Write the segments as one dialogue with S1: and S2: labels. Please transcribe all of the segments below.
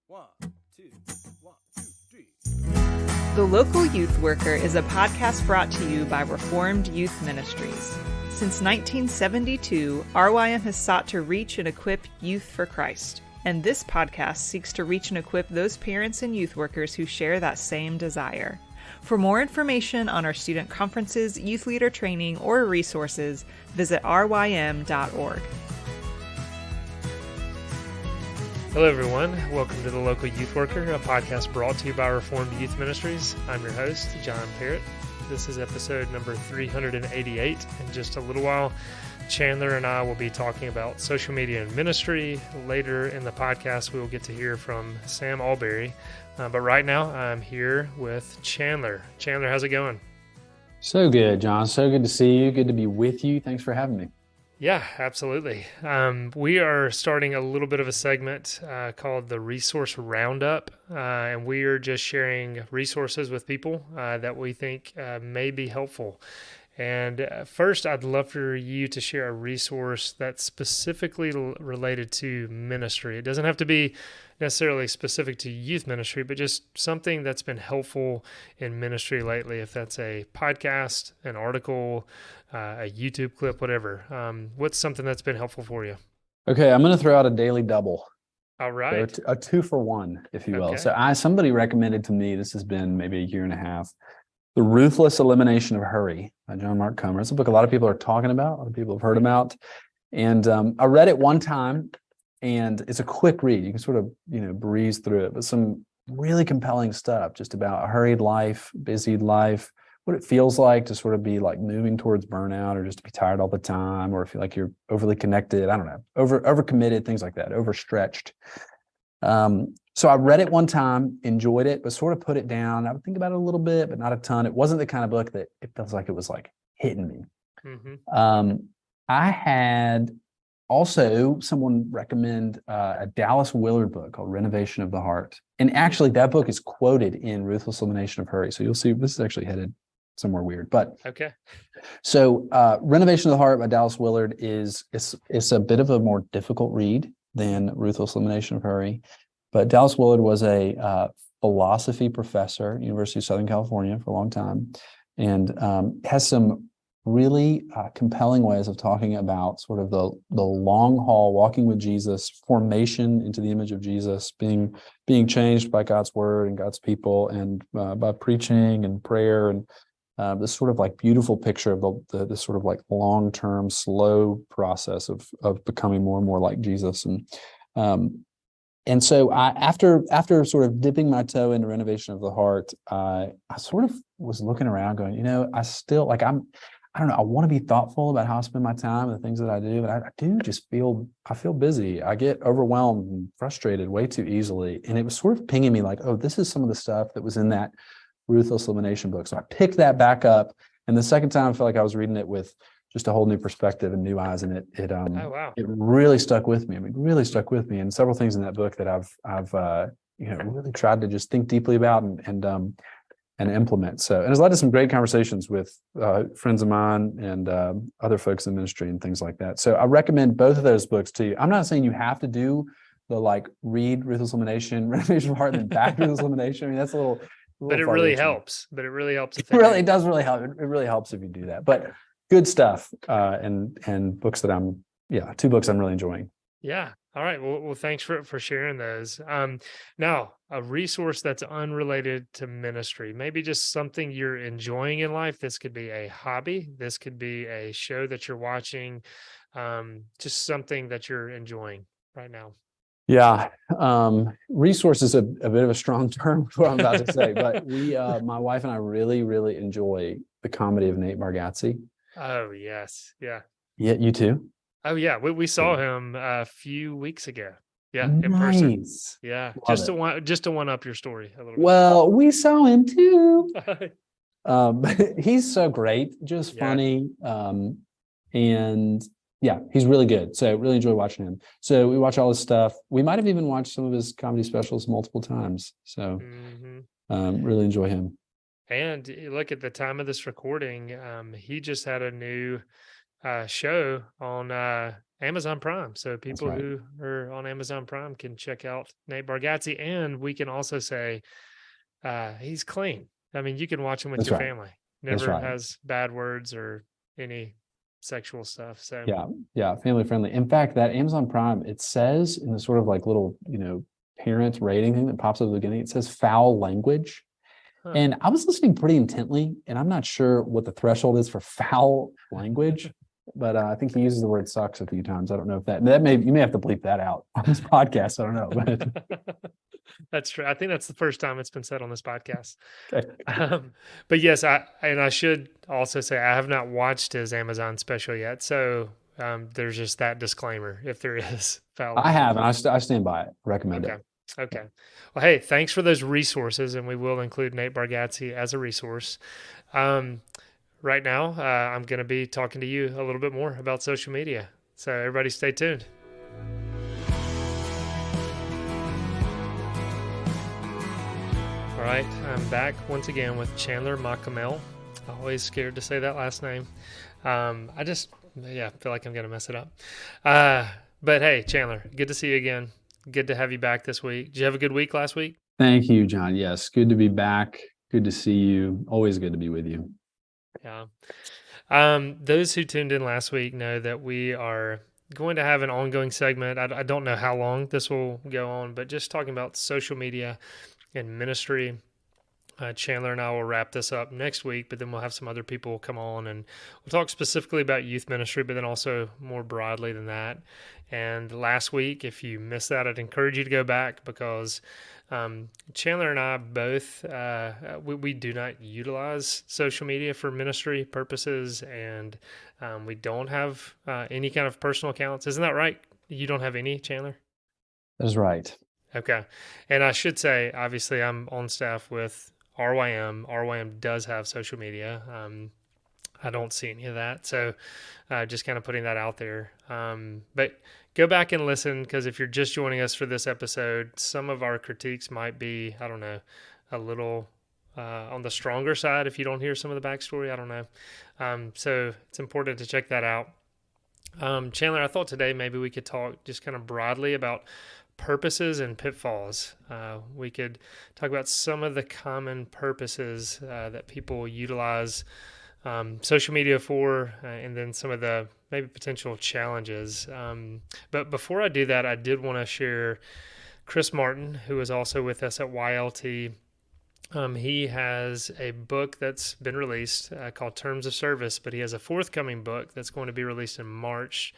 S1: One, two, 3.
S2: The Local Youth Worker is a podcast brought to you by Reformed Youth Ministries. Since 1972, RYM has sought to reach and equip youth for Christ, and this podcast seeks to reach and equip those parents and youth workers who share that same desire. For more information on our student conferences, youth leader training, or resources, visit rym.org.
S3: Hello, everyone. Welcome to The Local Youth Worker, a podcast brought to you by Reformed Youth Ministries. I'm your host, John Parrott. This is episode number 388. In just a little while, Chandler and I will be talking about social media and ministry. Later in the podcast, we will get to hear from Sam Allberry. But right now, I'm here with Chandler. Chandler, how's it going?
S4: So good, John. So good to see you. Good to be with you. Thanks for having me.
S3: Yeah, absolutely. We are starting a little bit of a segment called the Resource Roundup, and we are just sharing resources with people that we think may be helpful. And first, I'd love for you to share a resource that's specifically related to ministry. It doesn't have to be necessarily specific to youth ministry, but just something that's been helpful in ministry lately, if that's a podcast, an article, a YouTube clip, whatever. What's something that's been helpful for you?
S4: Okay, I'm going to throw out a daily double.
S3: All right.
S4: So a 2-for-1, if you will.
S3: Okay.
S4: So somebody recommended to me, this has been maybe a year and a half, The Ruthless Elimination of Hurry by John Mark Comer. It's a book a lot of people are talking about, a lot of people have heard about. And I read it one time, and it's a quick read. You can sort of, breeze through it, but some really compelling stuff just about a hurried life, busy life, what it feels like to sort of be like moving towards burnout, or just to be tired all the time, or feel like you're overly connected. I don't know, overcommitted, things like that, overstretched. So I read it one time, enjoyed it, but sort of put it down. I would think about it a little bit, but not a ton. It wasn't the kind of book that it feels like it was like hitting me.
S3: Mm-hmm.
S4: I had also someone recommend a Dallas Willard book called Renovation of the Heart. And actually that book is quoted in Ruthless Elimination of Hurry. So you'll see this is actually headed somewhere weird. But
S3: okay.
S4: So Renovation of the Heart by Dallas Willard is a bit of a more difficult read than Ruthless Elimination of Hurry. But Dallas Willard was a philosophy professor at University of Southern California for a long time, and has some really compelling ways of talking about sort of the long haul, walking with Jesus, formation into the image of Jesus, being changed by God's word and God's people, and by preaching and prayer, and this sort of like beautiful picture of the sort of like long-term, slow process of becoming more and more like Jesus. And so after sort of dipping my toe into Renovation of the Heart, I sort of was looking around going, I still like I don't know, I want to be thoughtful about how I spend my time and the things that I do, but I do just feel busy. I get overwhelmed and frustrated way too easily. And it was sort of pinging me like, oh, this is some of the stuff that was in that Ruthless Elimination book. So I picked that back up. And the second time I felt like I was reading it with just a whole new perspective and new eyes. And it
S3: Oh, wow.
S4: It really stuck with me. I mean, really stuck with me. And several things in that book that I've really tried to just think deeply about and implement. So, and it's led to some great conversations with friends of mine and other folks in ministry and things like that. So I recommend both of those books to you. I'm not saying you have to do the read Ruthless Elimination, Renovation of Heart, and then back to Ruthless Elimination. I mean, that's a little
S3: but it really helps. But it really helps.
S4: It does really help. It really helps if you do that. But good stuff, and books that two books I'm really enjoying.
S3: Yeah. All right. Well, thanks for sharing those. Now, a resource that's unrelated to ministry, maybe just something you're enjoying in life. This could be a hobby. This could be a show that you're watching. Just something that you're enjoying right now.
S4: Yeah. Resource is a bit of a strong term for what I'm about to say, but my wife and I really, really enjoy the comedy of Nate Bargatze.
S3: Oh, yes. Yeah.
S4: Yeah. You too?
S3: Oh, yeah. We saw him a few weeks ago. Yeah.
S4: Nice.
S3: In person. Yeah.
S4: Love
S3: Just to one up your story a little bit.
S4: Well, we saw him too. He's so great, just funny. And yeah, he's really good. So really enjoy watching him. So we watch all his stuff. We might have even watched some of his comedy specials multiple times. So really enjoy him.
S3: And look, at the time of this recording, he just had a new show on Amazon Prime. So
S4: That's
S3: people
S4: right.
S3: who are on Amazon Prime can check out Nate Bargatze. And we can also say he's clean. I mean, you can watch him with
S4: That's
S3: your
S4: right.
S3: family.
S4: That's
S3: Never
S4: right.
S3: has bad words or any sexual stuff. So
S4: Yeah. Yeah. Family friendly. In fact, that Amazon Prime, it says in the sort of like little, parent rating thing that pops up at the beginning, it says foul language.
S3: huh.
S4: And I was listening pretty intently, and I'm not sure what the threshold is for foul language, but I think he uses the word sucks a few times. I don't know if you may have to bleep that out on this podcast. I don't know, but
S3: That's true. I think that's the first time it's been said on this podcast.
S4: okay.
S3: But yes, I should also say I have not watched his Amazon special yet. So there's just that disclaimer if there is foul
S4: I have,
S3: language.
S4: and I stand by it. Recommend
S3: Okay.
S4: it.
S3: Okay. Well, hey, thanks for those resources, and we will include Nate Bargatze as a resource. Um, right now, I'm going to be talking to you a little bit more about social media. So everybody stay tuned. All right, I'm back once again with Chandler Macamel. Always scared to say that last name. I feel like I'm going to mess it up. But hey, Chandler, good to see you again. Good to have you back this week. Did you have a good week last week?
S4: Thank you, John. Yes, good to be back. Good to see you. Always good to be with you.
S3: Yeah. Those who tuned in last week know that we are going to have an ongoing segment. I don't know how long this will go on, but just talking about social media and ministry. Chandler and I will wrap this up next week, but then we'll have some other people come on and we'll talk specifically about youth ministry, but then also more broadly than that. And last week, if you missed that, I'd encourage you to go back because Chandler and I both, we do not utilize social media for ministry purposes, and we don't have any kind of personal accounts. Isn't that right? You don't have any, Chandler?
S4: That is right.
S3: Okay. And I should say, obviously, I'm on staff with RYM. RYM does have social media. I don't see any of that. So just kind of putting that out there. But go back and listen, because if you're just joining us for this episode, some of our critiques might be, I don't know, a little on the stronger side if you don't hear some of the backstory. I don't know. So it's important to check that out. Chandler, I thought today maybe we could talk just kind of broadly about purposes and pitfalls. We could talk about some of the common purposes that people utilize social media for, and then some of the maybe potential challenges. But before I do that, I did want to share Chris Martin, who is also with us at YLT. He has a book that's been released called Terms of Service, but he has a forthcoming book that's going to be released in March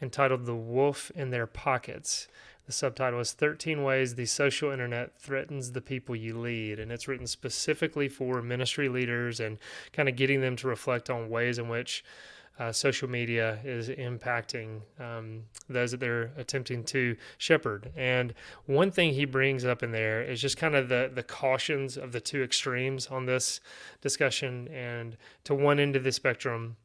S3: entitled The Wolf in Their Pockets. The subtitle is 13 Ways the Social Internet Threatens the People You Lead. And it's written specifically for ministry leaders and kind of getting them to reflect on ways in which social media is impacting those that they're attempting to shepherd. And one thing he brings up in there is just kind of the cautions of the two extremes on this discussion. And to one end of the spectrum,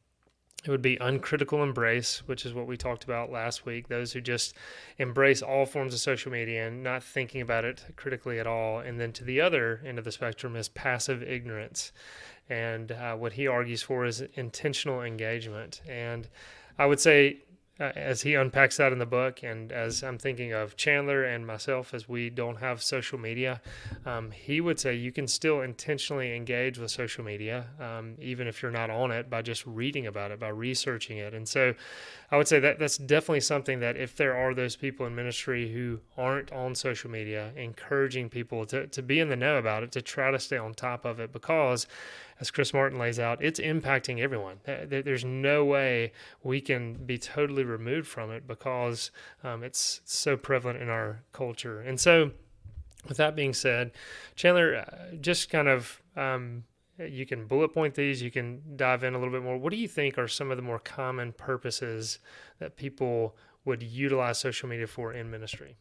S3: it would be uncritical embrace, which is what we talked about last week. Those who just embrace all forms of social media and not thinking about it critically at all. And then to the other end of the spectrum is passive ignorance. And what he argues for is intentional engagement. And I would say, as he unpacks that in the book, and as I'm thinking of Chandler and myself, as we don't have social media, he would say you can still intentionally engage with social media, even if you're not on it, by just reading about it, by researching it. And so I would say that that's definitely something that if there are those people in ministry who aren't on social media, encouraging people to be in the know about it, to try to stay on top of it, because as Chris Martin lays out, it's impacting everyone. There's no way we can be totally removed from it because it's so prevalent in our culture. And so with that being said, Chandler, just kind of, you can bullet point these, you can dive in a little bit more. What do you think are some of the more common purposes that people would utilize social media for in ministry?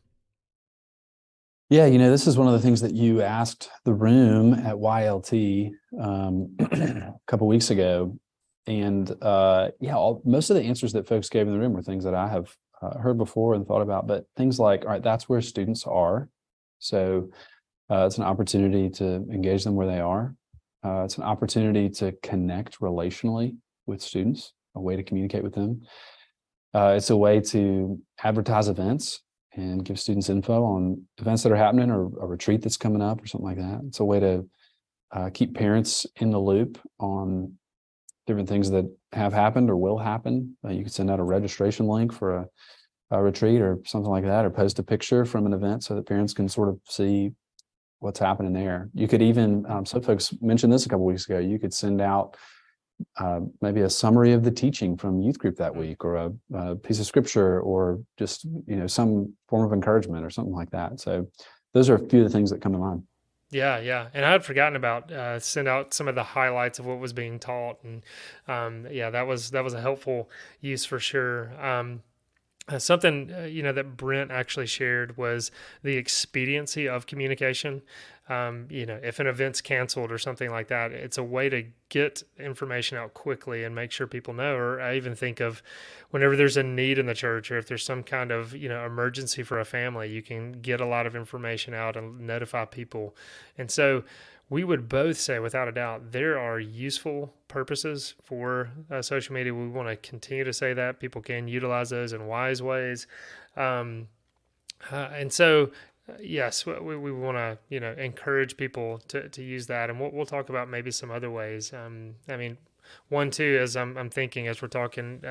S4: Yeah, this is one of the things that you asked the room at YLT a couple weeks ago. And most of the answers that folks gave in the room were things that I have heard before and thought about, but things like, all right, that's where students are. So it's an opportunity to engage them where they are. It's an opportunity to connect relationally with students. a way to communicate with them. It's a way to advertise events and give students info on events that are happening or a retreat that's coming up or something like that. It's a way to keep parents in the loop on different things that have happened or will happen. You could send out a registration link for a retreat or something like that, or post a picture from an event so that parents can sort of see what's happening there. You could even, some folks mentioned this a couple of weeks ago, you could send out maybe a summary of the teaching from youth group that week, or a piece of scripture, or just, some form of encouragement or something like that. So those are a few of the things that come to mind.
S3: Yeah. And I had forgotten about send out some of the highlights of what was being taught. And that was a helpful use for sure. Something that Brent actually shared was the expediency of communication. If an event's canceled or something like that, it's a way to get information out quickly and make sure people know. Or I even think of whenever there's a need in the church, or if there's some kind of emergency for a family, you can get a lot of information out and notify people. And so we would both say, without a doubt, there are useful purposes for social media. We want to continue to say that people can utilize those in wise ways. And so, yes, we want to, encourage people to use that. And we'll talk about maybe some other ways. One too, as I'm thinking as we're talking,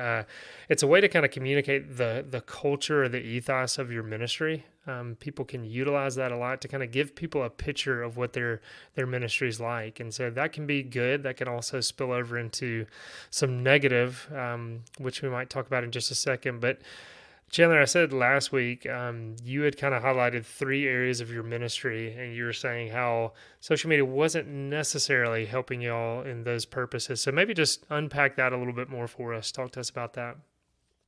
S3: it's a way to kind of communicate the culture or the ethos of your ministry. People can utilize that a lot to kind of give people a picture of what their ministry is like, and so that can be good. That can also spill over into some negative, which we might talk about in just a second. But Chandler, I said last week, you had kind of highlighted 3 areas of your ministry, and you were saying how social media wasn't necessarily helping y'all in those purposes. So maybe just unpack that a little bit more for us. Talk to us about that.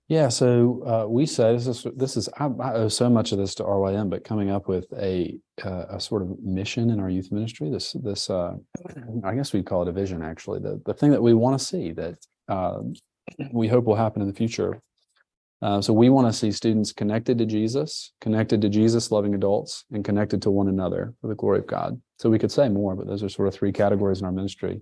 S4: Yeah, so we say this is I owe so much of this to RYM, but coming up with a sort of mission in our youth ministry. This I guess we'd call it a vision, actually. The thing that we want to see that we hope will happen in the future. So we want to see students connected to Jesus loving adults, and connected to one another for the glory of God. So we could say more, but those are sort of 3 categories in our ministry.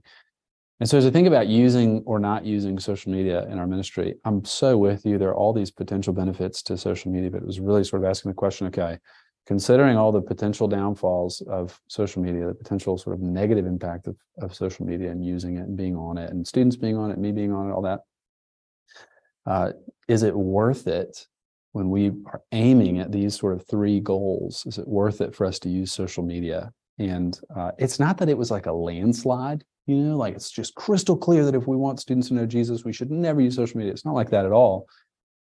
S4: And so as I think about using or not using social media in our ministry, I'm so with you. There are all these potential benefits to social media, but it was really sort of asking the question, okay, considering all the potential downfalls of social media, the potential sort of negative impact of social media and using it and being on it, and students being on it, me being on it, all that, is it worth it when we are aiming at these sort of 3 goals? Is it worth it for us to use social media? And it's not that it was like a landslide, like it's just crystal clear that if we want students to know Jesus, we should never use social media. It's not like that at all.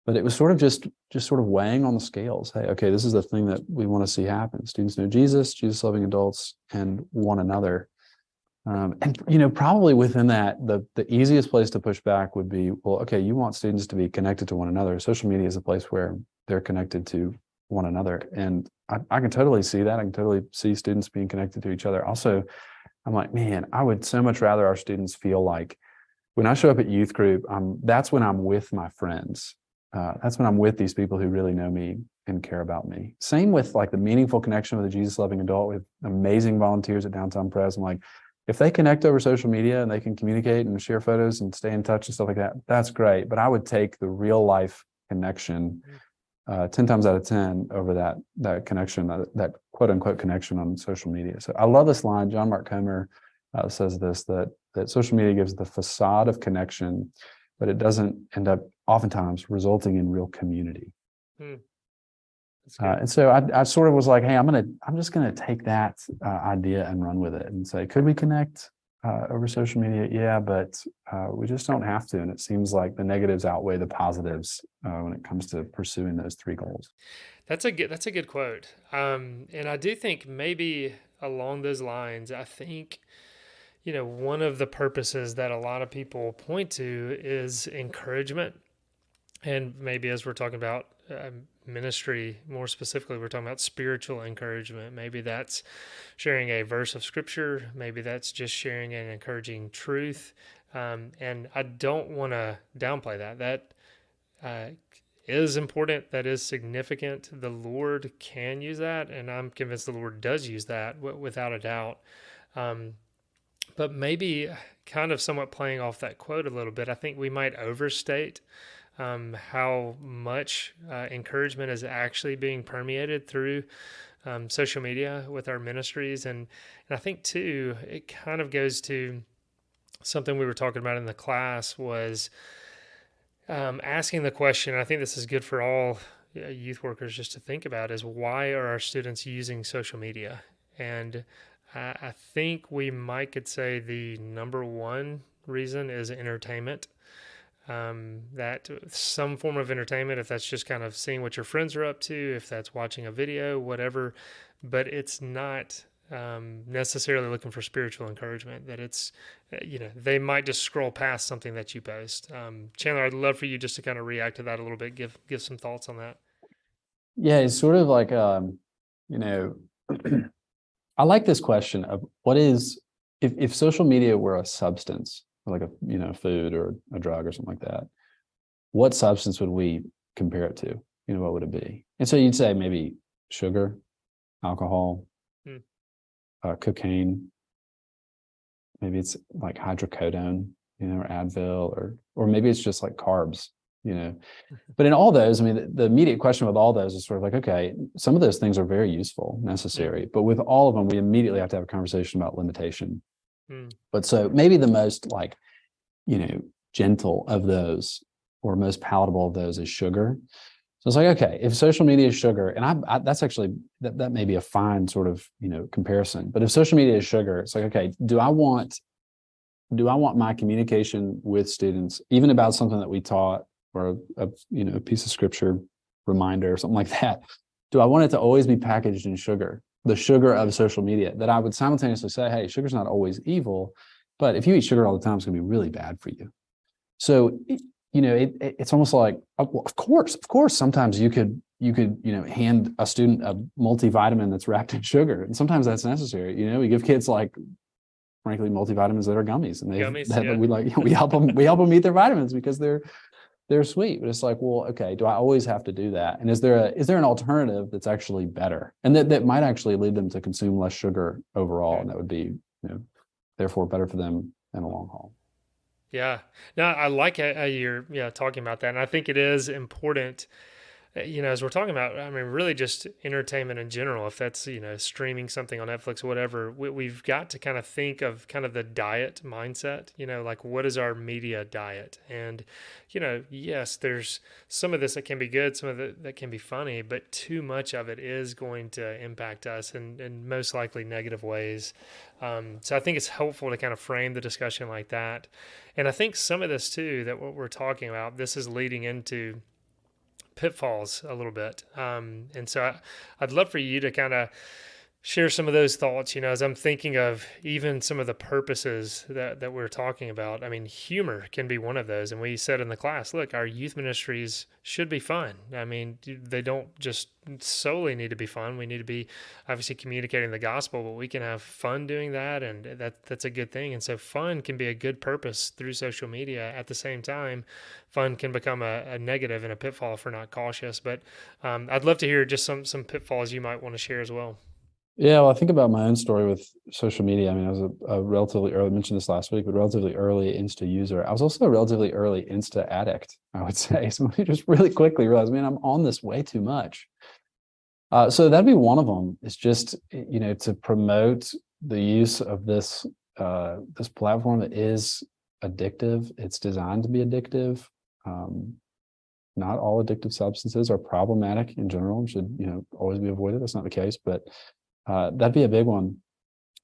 S4: But it was sort of just sort of weighing on the scales. Hey, okay, this is the thing that we want to see happen. Students know Jesus loving adults, and one another. And probably within that, the easiest place to push back would be, well, okay, you want students to be connected to one another. Social media is a place where they're connected to one another. And I can totally see that. I can totally see students being connected to each other. Also, I'm like, man, I would so much rather our students feel like when I show up at youth group, that's when I'm with my friends. That's when I'm with these people who really know me and care about me. Same with like the meaningful connection with a Jesus loving adult, with amazing volunteers at Downtown Pres. I'm like, if they connect over social media and they can communicate and share photos and stay in touch and stuff like that, that's great. But I would take the real life connection 10 times out of 10 over that connection, that quote unquote connection on social media. So I love this line. John Mark Comer says this, that social media gives the facade of connection, but it doesn't end up oftentimes resulting in real community. And so I sort of was like, hey, I'm just gonna take that idea and run with it and say, could we connect over social media? Yeah, but we just don't have to. And it seems like the negatives outweigh the positives when it comes to pursuing those 3 goals.
S3: That's a good quote. And I do think maybe along those lines, I think, one of the purposes that a lot of people point to is encouragement. And maybe as we're talking about ministry, more specifically, we're talking about spiritual encouragement. Maybe that's sharing a verse of scripture. Maybe that's just sharing an encouraging truth. And I don't want to downplay that. That is important. That is significant. The Lord can use that. And I'm convinced the Lord does use that without a doubt. But maybe kind of somewhat playing off that quote a little bit, I think we might overstate how much encouragement is actually being permeated through social media with our ministries. And I think too, it kind of goes to something we were talking about in the class was asking the question. I think this is good for all youth workers just to think about is why are our students using social media? And I think we might could say the number one reason is entertainment. That some form of entertainment, if that's just kind of seeing what your friends are up to, if that's watching a video, whatever, but it's not necessarily looking for spiritual encouragement, that it's, they might just scroll past something that you post. Chandler, I'd love for you just to kind of react to that a little bit, give some thoughts on that.
S4: Yeah, it's sort of like, I like this question of what is, if social media were a substance, like a food or a drug or something like that, what substance would we compare it to? What would it be? And so you'd say maybe sugar, alcohol, cocaine, maybe it's like hydrocodone, or Advil, or maybe it's just like carbs, But in all those, I mean, the immediate question with all those is sort of like, okay, some of those things are very useful, necessary, but with all of them, we immediately have to have a conversation about limitation. But so maybe the most gentle of those or most palatable of those is sugar. So it's like, okay, if social media is sugar, and that's actually, that may be a fine sort of, comparison, but if social media is sugar, it's like, okay, do I want my communication with students, even about something that we taught or a piece of scripture reminder or something like that, do I want it to always be packaged in sugar, the sugar of social media, that I would simultaneously say, hey, sugar's not always evil, but if you eat sugar all the time, it's going to be really bad for you. So, it's almost like, of course, sometimes you could, hand a student a multivitamin that's wrapped in sugar. And sometimes that's necessary. We give kids frankly, multivitamins that are gummies, and we help them eat their vitamins because they're sweet. But it's like, well, okay, do I always have to do that? And is there an alternative that's actually better, and that might actually lead them to consume less sugar overall, and that would be, therefore better for them in the long haul.
S3: Yeah, no, I like how you're talking about that, and I think it is important. As we're talking about, I mean, really just entertainment in general, if that's, streaming something on Netflix, whatever, we've got to kind of think of kind of the diet mindset, like what is our media diet? And, yes, there's some of this that can be good, some of it that can be funny, but too much of it is going to impact us in most likely negative ways. So I think it's helpful to kind of frame the discussion like that. And I think some of this too, that what we're talking about, this is leading into pitfalls a little bit. And so I'd love for you to kind of share some of those thoughts, as I'm thinking of even some of the purposes that we're talking about. I mean, humor can be one of those. And we said in the class, look, our youth ministries should be fun. I mean, they don't just solely need to be fun. We need to be obviously communicating the gospel, but we can have fun doing that. And that's a good thing. And so fun can be a good purpose through social media. At the same time, fun can become a negative and a pitfall if we're not cautious. But I'd love to hear just some pitfalls you might want to share as well.
S4: Yeah, well, I think about my own story with social media. I mean, I was a relatively early, I mentioned this last week, but relatively early Insta user. I was also a relatively early Insta addict, I would say. So I just really quickly realized, man, I'm on this way too much. So that'd be one of them, is just, to promote the use of this platform that is addictive. It's designed to be addictive. Not all addictive substances are problematic in general and should, always be avoided. That's not the case, but that'd be a big one.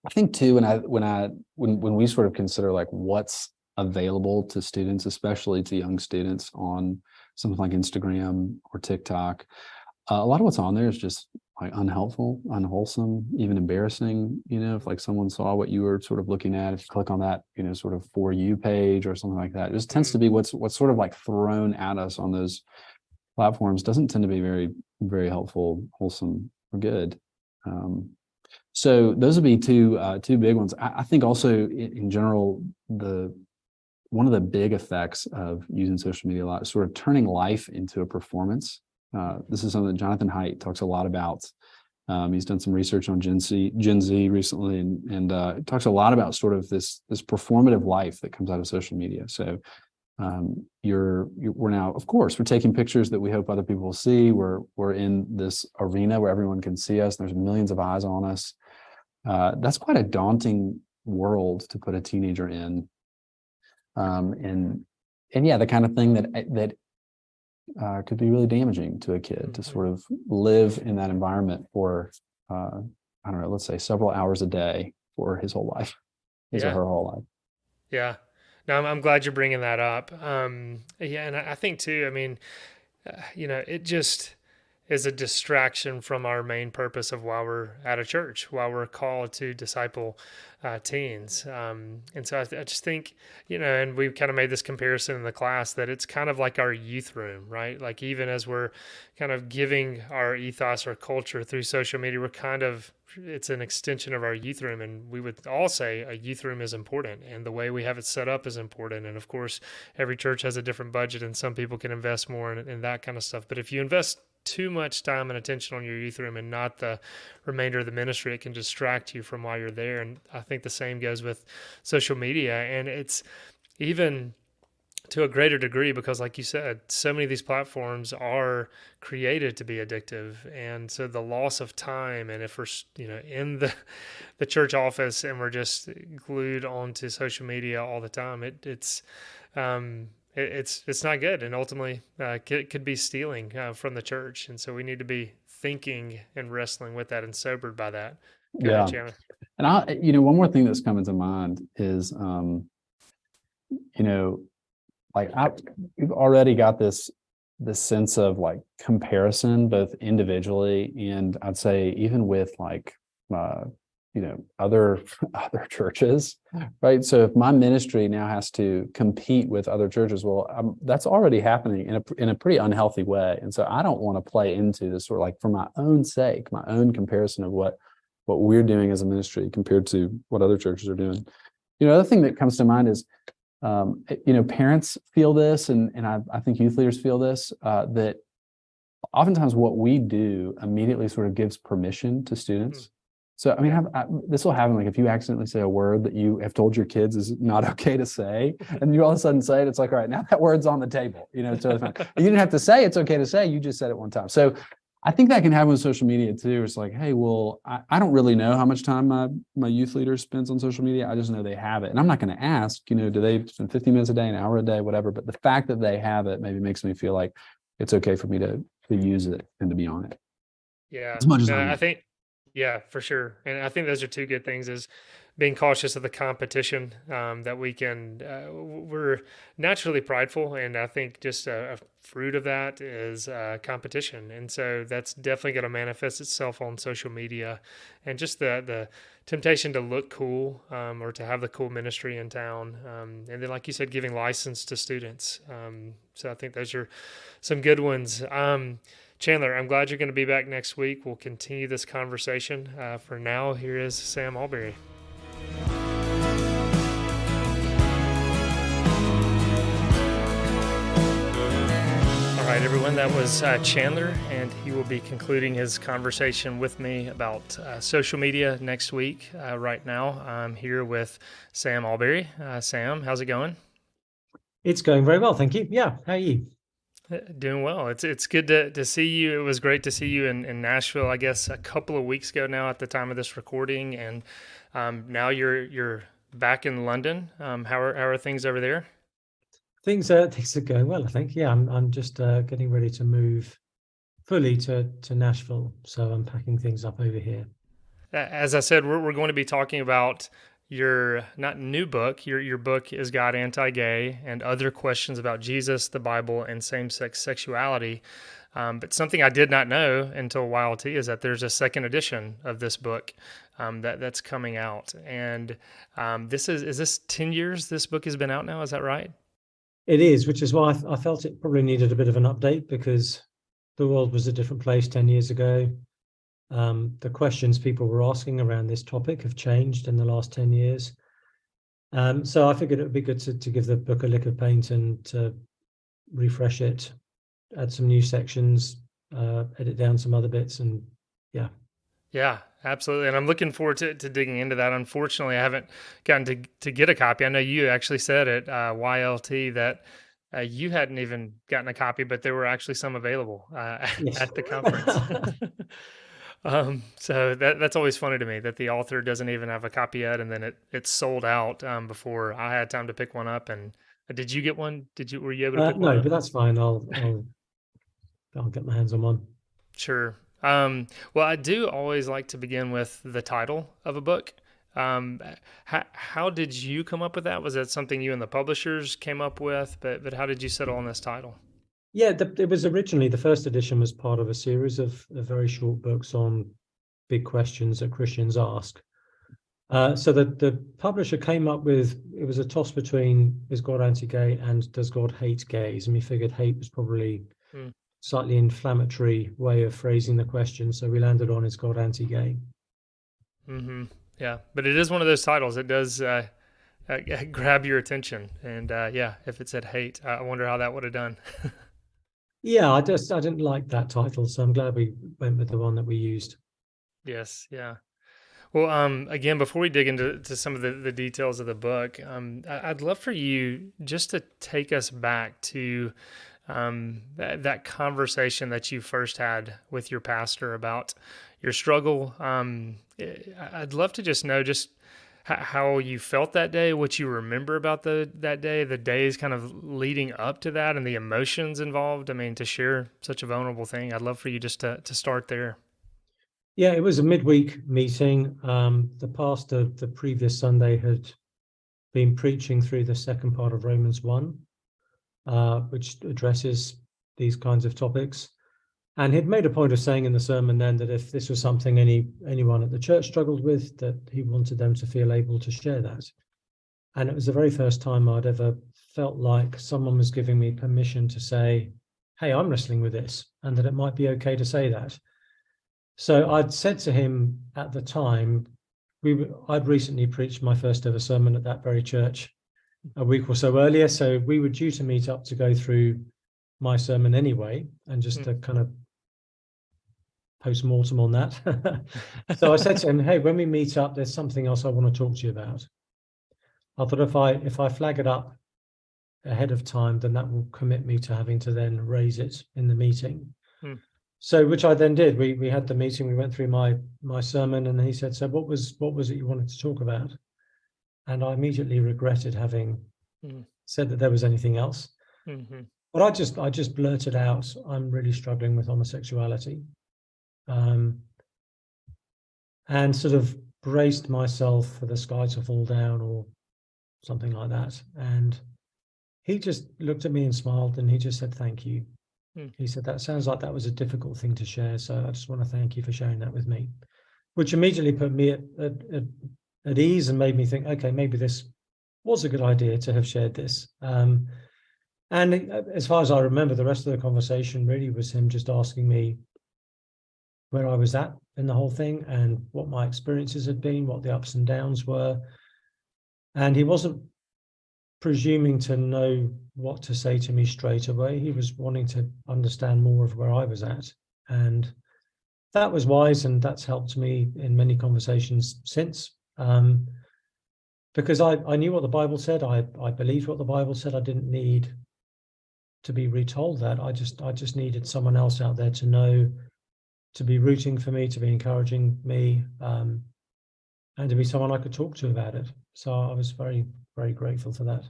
S4: I think too, when we sort of consider like what's available to students, especially to young students on something like Instagram or TikTok, a lot of what's on there is just like unhelpful, unwholesome, even embarrassing. If like someone saw what you were sort of looking at, if you click on that, sort of For You page or something like that, it just tends to be what's sort of like thrown at us on those platforms doesn't tend to be very, very helpful, wholesome, or good. So those would be two big ones. I think also in general, one of the big effects of using social media a lot is sort of turning life into a performance. This is something that Jonathan Haidt talks a lot about He's done some research on Gen Z recently, and talks a lot about sort of this performative life that comes out of social media. So we're now, of course, we're taking pictures that we hope other people will see. We're in this arena where everyone can see us. There's millions of eyes on us. That's quite a daunting world to put a teenager in. And yeah, the kind of thing that could be really damaging to a kid to sort of live in that environment for, I don't know, let's say several hours a day for his whole life, his or her whole life.
S3: Yeah. No, I'm glad you're bringing that up. Yeah. And I think too, I mean, it just is a distraction from our main purpose of why we're at a church, why we're called to disciple teens. And so I just think, and we've kind of made this comparison in the class that it's kind of like our youth room, right? Like even as we're kind of giving our ethos or culture through social media, it's an extension of our youth room. And we would all say a youth room is important and the way we have it set up is important. And of course, every church has a different budget and some people can invest more in that kind of stuff. But if you invest too much time and attention on your youth room and not the remainder of the ministry, it can distract you from why you're there. And I think the same goes with social media. And it's even to a greater degree because, like you said, so many of these platforms are created to be addictive. And so the loss of time, and if we're in the church office and we're just glued onto social media all the time, it's not good, and ultimately could be stealing from the church. And so we need to be thinking and wrestling with that and sobered by that. Go ahead, Chandler.
S4: And one more thing that's coming to mind is, we've already got this sense of like comparison, both individually and I'd say even with other churches, right? So if my ministry now has to compete with other churches, well, that's already happening in a pretty unhealthy way. And so I don't want to play into this sort of like for my own sake, my own comparison of what we're doing as a ministry compared to what other churches are doing. The other thing that comes to mind is, parents feel this, and I think youth leaders feel this, that oftentimes what we do immediately sort of gives permission to students. So, I mean, this will happen, like if you accidentally say a word that you have told your kids is not okay to say, and you all of a sudden say it, it's like, all right, now that word's on the table, it's totally fine. You didn't have to say it's okay to say, you just said it one time. So I think that can happen with social media too. It's like, hey, well, I don't really know how much time my youth leader spends on social media. I just know they have it. And I'm not going to ask, do they spend 50 minutes a day, an hour a day, whatever. But the fact that they have it maybe makes me feel like it's okay for me to use it and to be on it.
S3: Yeah.
S4: As much as
S3: I think, yeah, for sure. And I think those are two good things, is being cautious of the competition that we can, we're naturally prideful. And I think just a fruit of that is competition. And so that's definitely going to manifest itself on social media, and just the temptation to look cool or to have the cool ministry in town. And then, like you said, giving license to students. So I think those are some good ones. Chandler, I'm glad you're going to be back next week. We'll continue this conversation. For now, here is Sam Allberry. All right, everyone, that was Chandler, and he will be concluding his conversation with me about social media next week. Right now, I'm here with Sam Allberry. Sam, how's it going?
S5: It's going very well, thank you. Yeah, how are you?
S3: Doing well. It's good to see you. It was great to see you in Nashville, I guess, a couple of weeks ago now at the time of this recording, and now you're back in London. How are things over there?
S5: Things are going well, I think. Yeah, I'm just getting ready to move fully to Nashville, so I'm packing things up over here.
S3: As I said, we're going to be talking about your not new book. Your book is God Anti-Gay and Other Questions About Jesus, the Bible, and Same-Sex Sexuality. But something I did not know until YLT is that there's a second edition of this book that's coming out. And this is this 10 years this book has been out now? Is that right?
S5: It is, which is why I felt it probably needed a bit of an update, because the world was a different place 10 years ago. The questions people were asking around this topic have changed in the last 10 years. So I figured it would be good to give the book a lick of paint and to refresh it, add some new sections, edit down some other bits, and yeah.
S3: Yeah, absolutely. And I'm looking forward to digging into that. Unfortunately, I haven't gotten to get a copy. I know you actually said at YLT that you hadn't even gotten a copy, but there were actually some available
S5: Yes.
S3: at the conference. So that's always funny to me that the author doesn't even have a copy yet, and then it's sold out before I had time to pick one up. And did you get one? Were you able to pick one
S5: No,
S3: up?
S5: but that's fine. I'll get my hands on one.
S3: Sure. Well, I do always like to begin with the title of a book. How did you come up with that? Was that something you and the publishers came up with? But how did you settle on this title?
S5: Yeah, it was originally, the first edition was part of a series of very short books on big questions that Christians ask. So the publisher came up with, it was a toss between, is God anti-gay and does God hate gays? And we figured hate was probably slightly inflammatory way of phrasing the question. So we landed on, is God anti-gay?
S3: Mm-hmm. Yeah, but it is one of those titles. It does grab your attention. And yeah, if it said hate, I wonder how that would have done.
S5: Yeah, I didn't like that title, so I'm glad we went with the one that we used.
S3: Yes, yeah. Well, again, before we dig into some of the details of the book, I'd love for you just to take us back to that conversation that you first had with your pastor about your struggle. I'd love to just know just how you felt that day, what you remember about that day, the days kind of leading up to that, and the emotions involved. I mean, to share such a vulnerable thing, I'd love for you just to start there.
S5: Yeah, it was a midweek meeting. The pastor the previous Sunday had been preaching through the second part of Romans 1, which addresses these kinds of topics. And he'd made a point of saying in the sermon then that if this was something anyone at the church struggled with, that he wanted them to feel able to share that. And it was the very first time I'd ever felt like someone was giving me permission to say, hey, I'm wrestling with this, and that it might be okay to say that. So I'd said to him at the time, I'd recently preached my first ever sermon at that very church a week or so earlier. So we were due to meet up to go through my sermon anyway, and just to kind of post-mortem on that. So I said to him, hey, when we meet up, there's something else I want to talk to you about. I thought if I flag it up ahead of time, then that will commit me to having to then raise it in the meeting. So, which I then did. We had the meeting, we went through my sermon, and he said, so what was it you wanted to talk about? And I immediately regretted having said that there was anything else. Mm-hmm. But I just blurted out, I'm really struggling with homosexuality. And sort of braced myself for the sky to fall down or something like that. And he just looked at me and smiled, and he just said, thank you. He said, that sounds like that was a difficult thing to share. So I just want to thank you for sharing that with me, which immediately put me at ease and made me think, okay, maybe this was a good idea to have shared this. And as far as I remember, the rest of the conversation really was him just asking me where I was at in the whole thing and what my experiences had been, what the ups and downs were. And he wasn't presuming to know what to say to me straight away. He was wanting to understand more of where I was at. And that was wise, and that's helped me in many conversations since. Because I knew what the Bible said. I believed what the Bible said. I didn't need to be retold that. I just needed someone else out there to know, to be rooting for me, to be encouraging me, and to be someone I could talk to about it. So I was very, very grateful for that.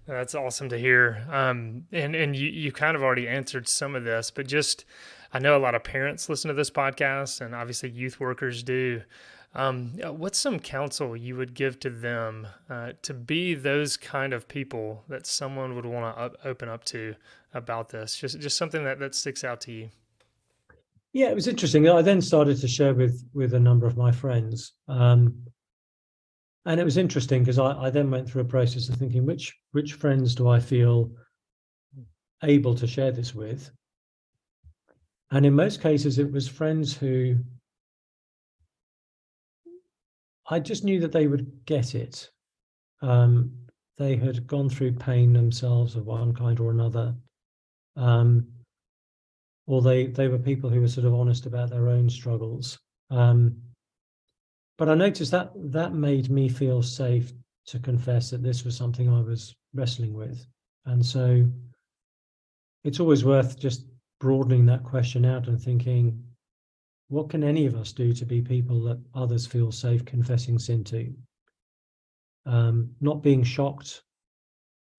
S3: That's awesome to hear. And you kind of already answered some of this, but just, I know a lot of parents listen to this podcast, and obviously youth workers do. What's some counsel you would give to them to be those kind of people that someone would want to open up to about this? Just something that sticks out to you.
S5: Yeah, it was interesting. I then started to share with a number of my friends. And it was interesting because I then went through a process of thinking, which friends do I feel able to share this with? And in most cases, it was friends who I just knew that they would get it. They had gone through pain themselves of one kind or another. or they were people who were sort of honest about their own struggles. But I noticed that made me feel safe to confess that this was something I was wrestling with. And so it's always worth just broadening that question out and thinking, what can any of us do to be people that others feel safe confessing sin to? Not being shocked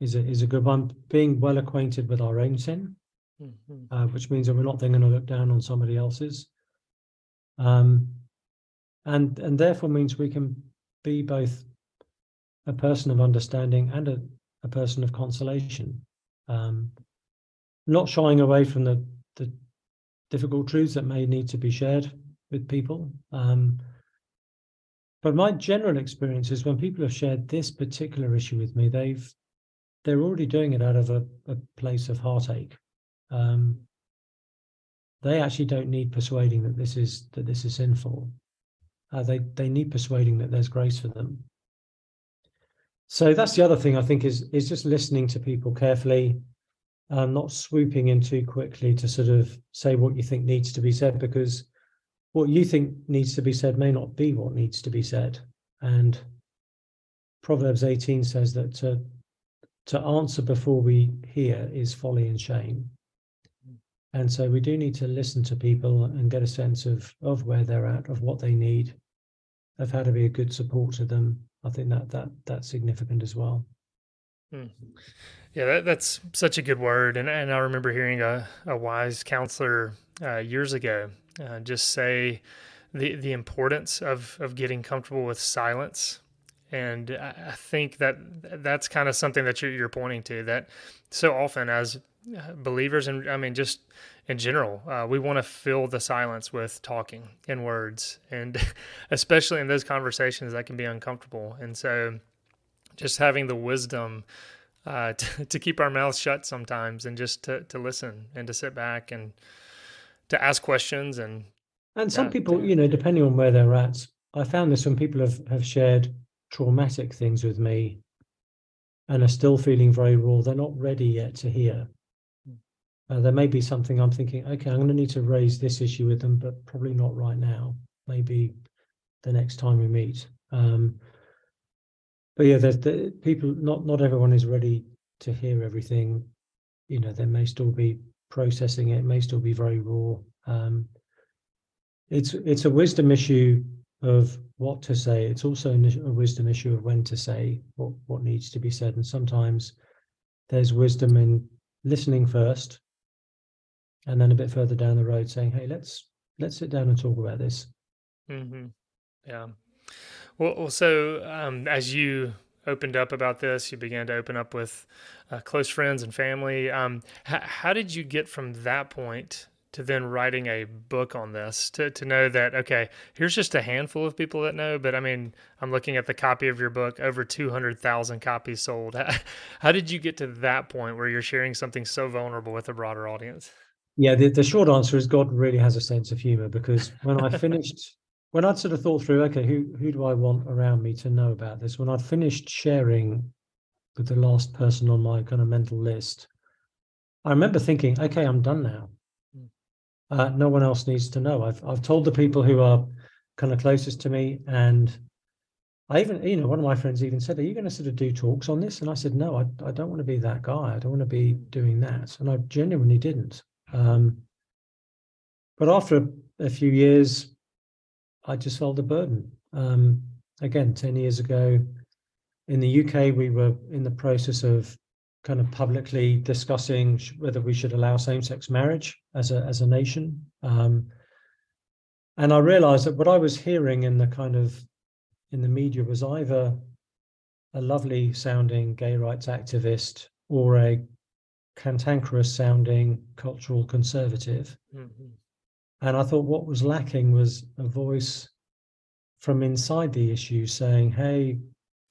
S5: is a good one. Being well acquainted with our own sin, which means that we're not then going to look down on somebody else's. And therefore means we can be both a person of understanding and a person of consolation. Not shying away from the difficult truths that may need to be shared with people. But my general experience is when people have shared this particular issue with me, they're already doing it out of a place of heartache. They actually don't need persuading that this is sinful. They need persuading that there's grace for them. So that's the other thing I think is just listening to people carefully, not swooping in too quickly to sort of say what you think needs to be said, because what you think needs to be said may not be what needs to be said. And Proverbs 18 says that to answer before we hear is folly and shame. And so we do need to listen to people and get a sense of where they're at, of what they need, of how to be a good support to them. I think that's significant as well.
S3: Yeah, that's such a good word. And I remember hearing a wise counselor years ago just say the importance of getting comfortable with silence. And I think that's kind of something that you're pointing to, that so often as believers, and I mean, just in general, we want to fill the silence with talking and words, and especially in those conversations that can be uncomfortable. And so just having the wisdom to keep our mouths shut sometimes, and just to listen and to sit back and to ask questions. And
S5: some people, depending on where they're at, I found this when people have shared traumatic things with me and are still feeling very raw, they're not ready yet to hear. There may be something I'm thinking, okay, I'm going to need to raise this issue with them, but probably not right now. Maybe the next time we meet. But yeah, there's the people. Not everyone is ready to hear everything. They may still be processing it. It may still be very raw. It's a wisdom issue of what to say. It's also a wisdom issue of when to say what needs to be said. And sometimes there's wisdom in listening first, and then a bit further down the road saying, hey, let's sit down and talk about this.
S3: Mm-hmm. Yeah. Well, so as you opened up about this, you began to open up with close friends and family. How did you get from that point to then writing a book on this, to know that, okay, here's just a handful of people that know, but I mean, I'm looking at the copy of your book, over 200,000 copies sold. How did you get to that point where you're sharing something so vulnerable with a broader audience?
S5: Yeah, the short answer is God really has a sense of humor, because when I'd sort of thought through, okay, who do I want around me to know about this? When I'd finished sharing with the last person on my kind of mental list, I remember thinking, okay, I'm done now. No one else needs to know. I've told the people who are kind of closest to me, and I even, one of my friends even said, are you going to sort of do talks on this? And I said, no, I don't want to be that guy. I don't want to be doing that. And I genuinely didn't. But after a few years, I just felt the burden. Again, 10 years ago, in the UK, we were in the process of kind of publicly discussing whether we should allow same-sex marriage as a nation. And I realized that what I was hearing in the media was either a lovely sounding gay rights activist or a cantankerous sounding cultural conservative. Mm-hmm. And I thought what was lacking was a voice from inside the issue saying, hey,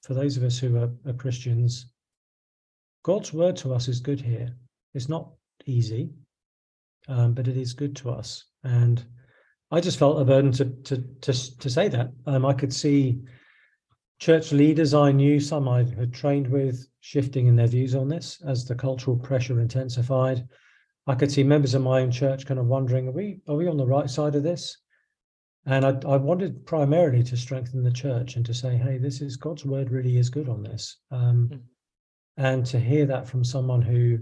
S5: for those of us who are Christians, God's word to us is good here. It's not easy, but it is good to us. And I just felt a burden to say that. I could see church leaders I knew, some I had trained with, shifting in their views on this as the cultural pressure intensified. I could see members of my own church kind of wondering, are we on the right side of this? And I wanted primarily to strengthen the church and to say, hey, God's word really is good on this. And to hear that from someone who,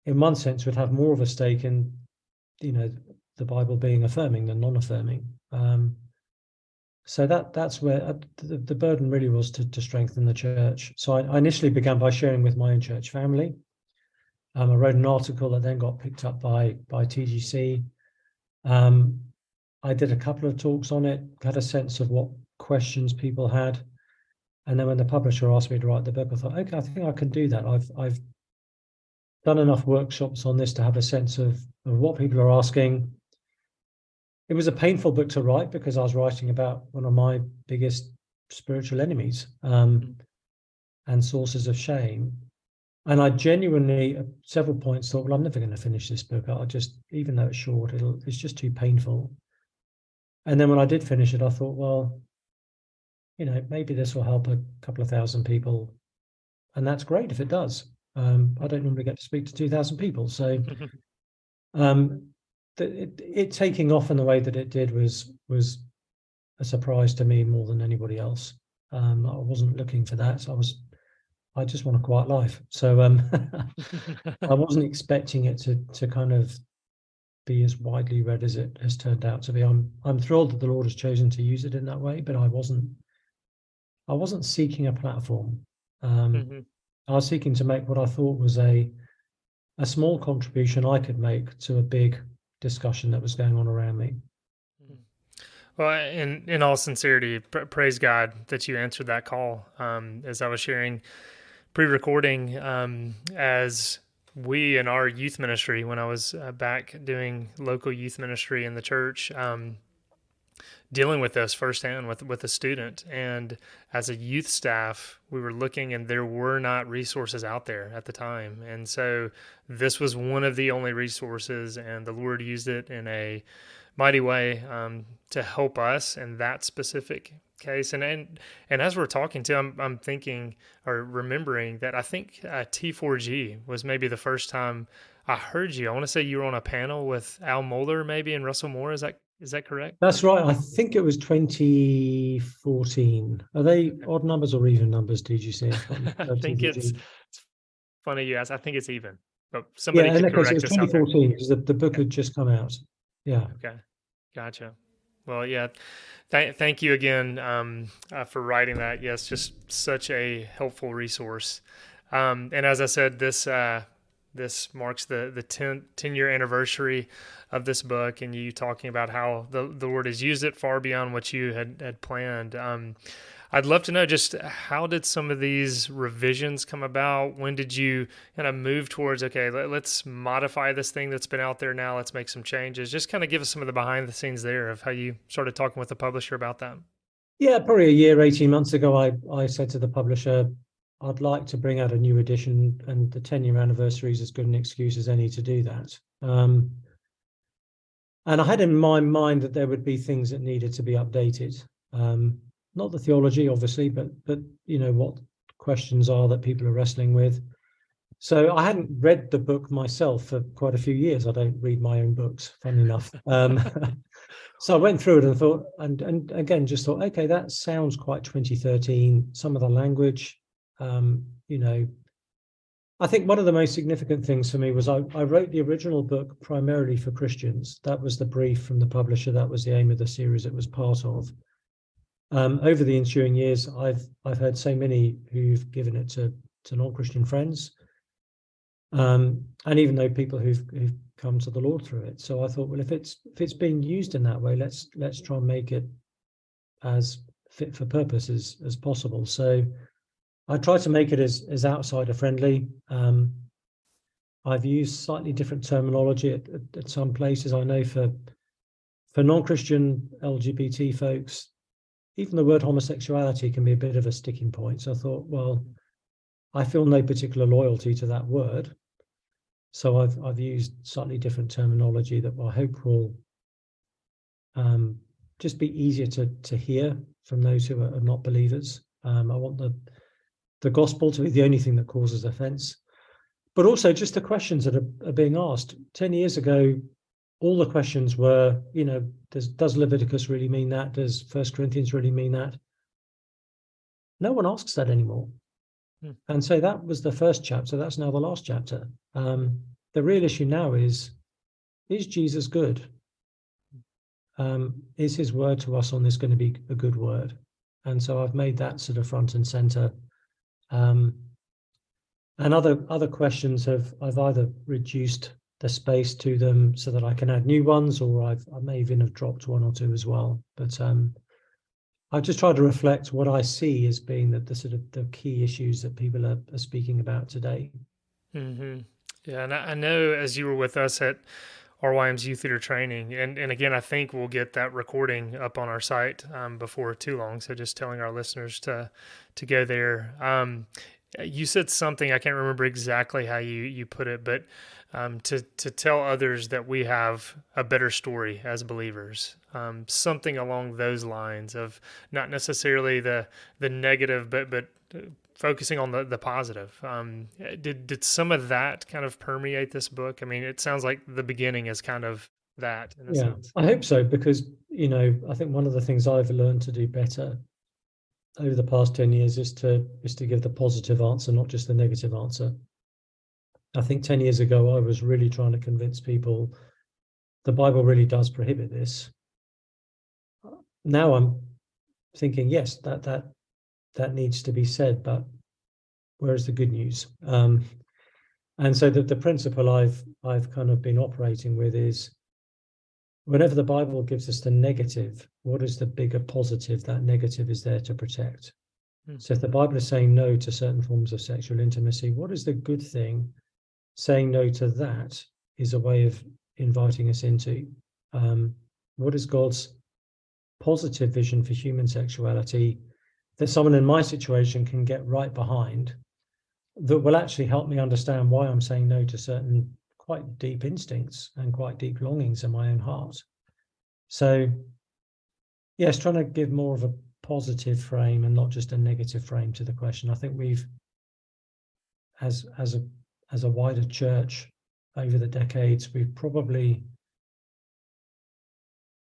S5: in one sense, would have more of a stake in, the Bible being affirming than non-affirming. So that's where the burden really was to strengthen the church. So I initially began by sharing with my own church family. I wrote an article that then got picked up by TGC. I did a couple of talks on it, had a sense of what questions people had. And then when the publisher asked me to write the book, I thought, okay, I think I can do that. I've done enough workshops on this to have a sense of what people are asking. It was a painful book to write because I was writing about one of my biggest spiritual enemies and sources of shame. And I genuinely, at several points, thought, well, I'm never going to finish this book. I'll just, even though it's short, it's just too painful. And then when I did finish it, I thought, well, maybe this will help a couple of thousand people. And that's great if it does. I don't normally get to speak to 2,000 people. So it taking off in the way that it did was a surprise to me more than anybody else. I wasn't looking for that. I just want a quiet life. So I wasn't expecting it to kind of be as widely read as it has turned out to be. I'm thrilled that the Lord has chosen to use it in that way, but I wasn't seeking a platform. I was seeking to make what I thought was a small contribution I could make to a big discussion that was going on around me.
S3: Well, in all sincerity, praise God that you answered that call. As I was sharing pre-recording, as we in our youth ministry, when I was back doing local youth ministry in the church, dealing with this firsthand with a student, and as a youth staff, we were looking, and there were not resources out there at the time, and so this was one of the only resources, and the Lord used it in a mighty way to help us in that specific case. And as we're talking to, I'm thinking or remembering that I think T4G was maybe the first time I heard you. I want to say you were on a panel with Al Mohler, maybe, and Russell Moore. Is that correct?
S5: That's right. I think it was 2014. Are they odd numbers or even numbers? Did you say?
S3: I think it's funny you ask. I think it's even, but somebody
S5: yeah,
S3: could correct
S5: it was
S3: us out there.
S5: 2014 because the book had just come out. Yeah.
S3: Okay. Gotcha. Well, yeah. Thank you again for writing that. Yes, just such a helpful resource. And as I said, this marks the 10-year anniversary of this book, and you talking about how the Lord has used it far beyond what you had planned. I'd love to know just how did some of these revisions come about? When did you kind of move towards, okay, let's modify this thing that's been out there now, let's make some changes. Just kind of give us some of the behind the scenes there of how you started talking with the publisher about that.
S5: Yeah, probably a year, 18 months ago, I said to the publisher, I'd like to bring out a new edition, and the 10-year anniversary is as good an excuse as any to do that. And I had in my mind that there would be things that needed to be updated. Not the theology, obviously, but what questions are that people are wrestling with. So I hadn't read the book myself for quite a few years. I don't read my own books, funny enough. So I went through it and thought, and again, just thought, okay, that sounds quite 2013. Some of the language, I think one of the most significant things for me was I wrote the original book primarily for Christians. That was the brief from the publisher. That was the aim of the series it was part of. Over the ensuing years, I've heard so many who've given it to non-Christian friends, and even though people who've come to the Lord through it. So I thought, well, if it's being used in that way, let's try and make it as fit for purpose as possible. So I tried to make it as outsider friendly. I've used slightly different terminology at some places. I know for non-Christian LGBT folks, even the word homosexuality can be a bit of a sticking point. So I thought, well, I feel no particular loyalty to that word. So I've used slightly different terminology that I hope will just be easier to hear from those who are not believers. I want the gospel to be the only thing that causes offense. but also just the questions that are being asked. 10 years ago, all the questions were, does Leviticus really mean that? Does 1 Corinthians really mean that? No one asks that anymore. And so that was the first chapter. That's now the last chapter. The real issue now is Jesus good? Is his word to us on this going to be a good word? And so I've made that sort of front and center. And other questions I've either reduced the space to them so that I can add new ones, or I may even have dropped one or two as well. But I've just tried to reflect what I see as being the sort of the key issues that people are speaking about today.
S3: Mm-hmm. Yeah, and I know as you were with us at RYM's Youth Leader Training, and again, I think we'll get that recording up on our site before too long. So just telling our listeners to go there. You said something, I can't remember exactly how you put it, but to tell others that we have a better story as believers, something along those lines of not necessarily the negative, but focusing on the positive. Did some of that kind of permeate this book? I mean, it sounds like the beginning is kind of that in a sense.
S5: I hope so, because I think one of the things I've learned to do better over the past 10 years is to give the positive answer, not just the negative answer. I think 10 years ago, I was really trying to convince people the Bible really does prohibit this. Now I'm thinking, yes, that needs to be said, but where's the good news? And so the principle I've kind of been operating with is, whenever the Bible gives us the negative, what is the bigger positive that negative is there to protect? So if the Bible is saying no to certain forms of sexual intimacy, what is the good thing saying no to that is a way of inviting us into? What is God's positive vision for human sexuality that someone in my situation can get right behind, that will actually help me understand why I'm saying no to certain quite deep instincts and quite deep longings in my own heart? So yes, trying to give more of a positive frame and not just a negative frame to the question. I think we've, as a wider church over the decades, we've probably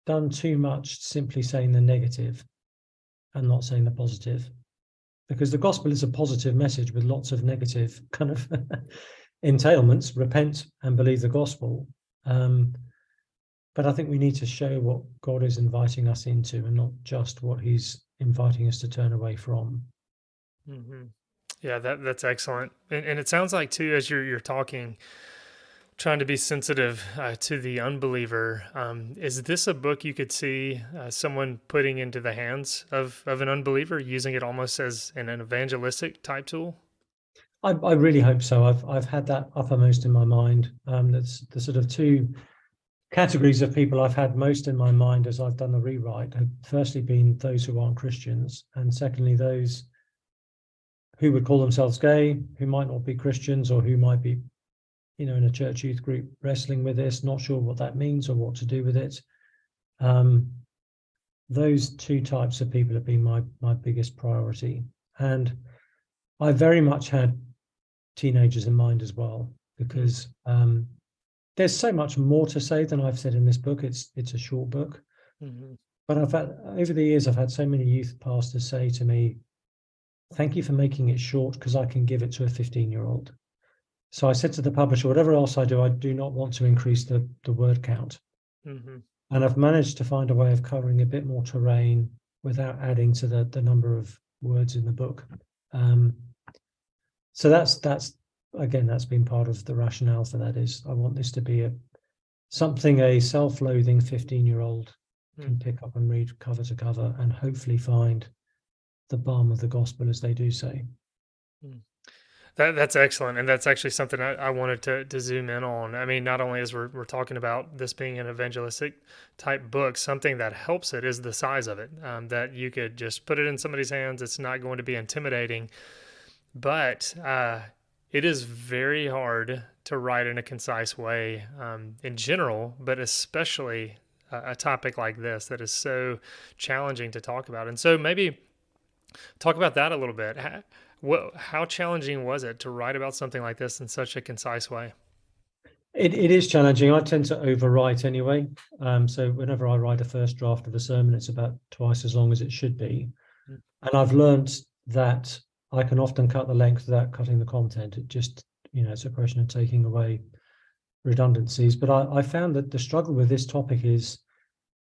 S5: done too much simply saying the negative and not saying the positive, because the gospel is a positive message with lots of negative kind of entailments. Repent and believe the gospel. But I think we need to show what God is inviting us into and not just what he's inviting us to turn away from.
S3: Mm-hmm. Yeah, that's excellent. And it sounds like too, as you're talking, trying to be sensitive to the unbeliever. Is this a book you could see someone putting into the hands of an unbeliever, using it almost as an evangelistic type tool?
S5: I really hope so. I've had that uppermost in my mind. That's the sort of two categories of people I've had most in my mind as I've done the rewrite have firstly been those who aren't Christians, and secondly those who would call themselves gay, who might not be Christians, or who might be in a church youth group wrestling with this, not sure what that means or what to do with it. Those two types of people have been my biggest priority. And I very much had teenagers in mind as well, because there's so much more to say than I've said in this book. It's a short book. Mm-hmm. But over the years, I've had so many youth pastors say to me, thank you for making it short, because I can give it to a 15-year-old. So I said to the publisher, whatever else I do not want to increase the word count. Mm-hmm. And I've managed to find a way of covering a bit more terrain without adding to the number of words in the book. So that's been part of the rationale for that. Is I want this to be something a self-loathing 15-year-old can pick up and read cover to cover and hopefully find the balm of the gospel as they do so.
S3: That's excellent. And that's actually something I wanted to zoom in on. I mean, not only as we're talking about this being an evangelistic type book, something that helps it is the size of it, that you could just put it in somebody's hands. It's not going to be intimidating, but it is very hard to write in a concise way in general, but especially a topic like this that is so challenging to talk about. And so maybe talk about that a little bit. How challenging was it to write about something like this in such a concise way?
S5: It is challenging. I tend to overwrite anyway. So whenever I write a first draft of a sermon, it's about twice as long as it should be.
S3: Mm.
S5: And I've learned that I can often cut the length without cutting the content. It just, it's a question of taking away redundancies. But I found that the struggle with this topic is